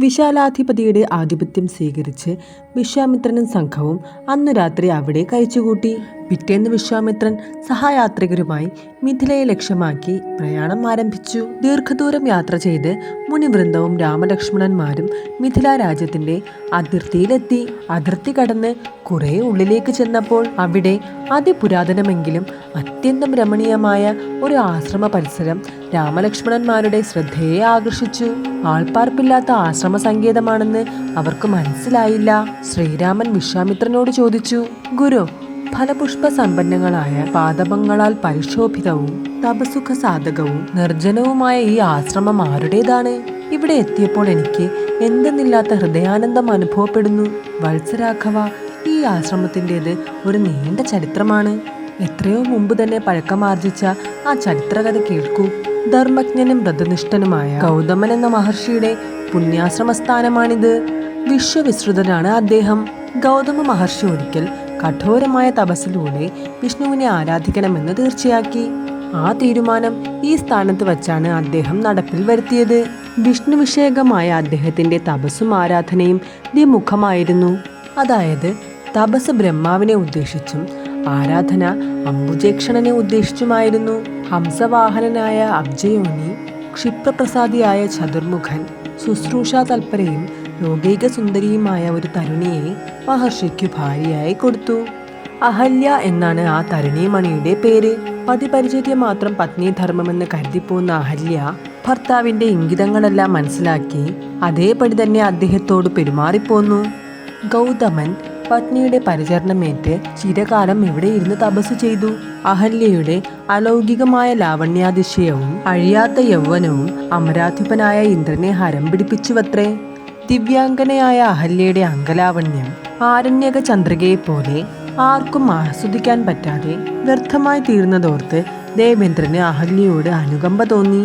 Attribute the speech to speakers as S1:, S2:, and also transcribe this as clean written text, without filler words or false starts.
S1: വിശാലാധിപതിയുടെ ആധിപത്യം സ്വീകരിച്ച് വിശ്വാമിത്രനും സംഘവും അന്നു രാത്രി അവിടെ കഴിച്ചുകൂട്ടി. പിറ്റേന്ന് വിശ്വാമിത്രൻ സഹയാത്രികരുമായി മിഥിലയെ ലക്ഷ്യമാക്കി പ്രയാണം ആരംഭിച്ചു. ദീർഘദൂരം യാത്ര ചെയ്ത് മുനിവൃന്ദവും രാമലക്ഷ്മണന്മാരും മിഥില രാജ്യത്തിന്റെ അതിർത്തിയിലെത്തി. അതിർത്തി കടന്ന് കുറെ ഉള്ളിലേക്ക് ചെന്നപ്പോൾ അവിടെ അതിപുരാതനമെങ്കിലും അത്യന്തം രമണീയമായ ഒരു ആശ്രമ പരിസരം രാമലക്ഷ്മണന്മാരുടെ ശ്രദ്ധയെ ആകർഷിച്ചു. ആൾപ്പാർപ്പില്ലാത്ത ആശ്രമ സങ്കേതമാണെന്ന് അവർക്ക് മനസ്സിലായില്ല. ശ്രീരാമൻ വിശ്വാമിത്രനോട് ചോദിച്ചു, ഗുരു, ഫലപുഷ്പ സമ്പന്നങ്ങളായ പാദപങ്ങളാൽ പരിശോഭിതവും തപസുഖ സാധകവും നിർജ്ജനവുമായ ഈ ആശ്രമം ആരുടേതാണ്? ഇവിടെ എത്തിയപ്പോൾ എനിക്ക് എന്തെന്നില്ലാത്ത ഹൃദയാനന്ദം അനുഭവപ്പെടുന്നു. വത്സരാഘവ, ഈ ആശ്രമത്തിൻ്റെത് ഒരു നീണ്ട ചരിത്രമാണ്. എത്രയോ മുമ്പ് തന്നെ പഴക്കമാർജിച്ച ആ ചരിത്രകഥ കേൾക്കൂ. ധർമ്മജ്ഞനും വ്രതനിഷ്ഠനുമായ ഗൗതമൻ എന്ന മഹർഷിയുടെ പുണ്യാശ്രമസ്ഥാനമാണിത്. വിശ്വവിശ്രുതനാണ് അദ്ദേഹം. ഗൗതമ മഹർഷി ഒരിക്കൽ കഠോരമായ തപസ്സിലൂടെ വിഷ്ണുവിനെ ആരാധിക്കണമെന്ന് തീർച്ചയാക്കി. ആ തീരുമാനം ഈ സ്ഥാനത്ത് വച്ചാണ് അദ്ദേഹം നടപ്പിൽ വരുത്തിയത്. വിഷ്ണു വിഷയകമായ അദ്ദേഹത്തിന്റെ തപസ്സും ആരാധനയും ദ്വിമുഖമായിരുന്നു. അതായത് തപസ് ബ്രഹ്മാവിനെ ഉദ്ദേശിച്ചും ആരാധന അംബുജേക്ഷണനെ ഉദ്ദേശിച്ചുമായിരുന്നു. ഹംസവാഹനനായ അബ്ജയോനി, ക്ഷിപ്രപ്രസാദിയായ ചതുർമുഖൻ, ശുശ്രൂഷാ തൽപരയും ലോകൈക സുന്ദരിയുമായ ഒരു തരുണിയെ മഹർഷിക്കു ഭാര്യയായി കൊടുത്തു. അഹല്യ എന്നാണ് ആ തരുണീമണിയുടെ പേര്. പതിപരിചര്യം മാത്രം പത്നീധർമ്മമെന്ന് കരുതിപ്പോന്ന അഹല്യ ഭർത്താവിന്റെ ഇംഗിതങ്ങളെല്ലാം മനസ്സിലാക്കി അതേപടി തന്നെ അദ്ദേഹത്തോട് പെരുമാറിപ്പോന്നു. ഗൗതമൻ പത്നിയുടെ പരിചരണമേറ്റ് ചിരകാലം ഇവിടെ ഇരുന്ന് തപസ് ചെയ്തു. അഹല്യയുടെ അലൗകികമായ ലാവണ്യാതിശയവും അഴിയാത്ത യൗവനവും അമരാധിപനായ ഇന്ദ്രനെ ഹരം പിടിപ്പിച്ചുവത്രേ. ദിവ്യാംഗനയായ അഹല്യയുടെ അംഗലാവണ്യം ആരണ്യക ചന്ദ്രികയെപ്പോലെ ആർക്കും ആസ്വദിക്കാൻ പറ്റാതെ വ്യർത്ഥമായി തീർന്നതോർത്ത് ദേവേന്ദ്രന് അഹല്യയോട് അനുകമ്പ തോന്നി.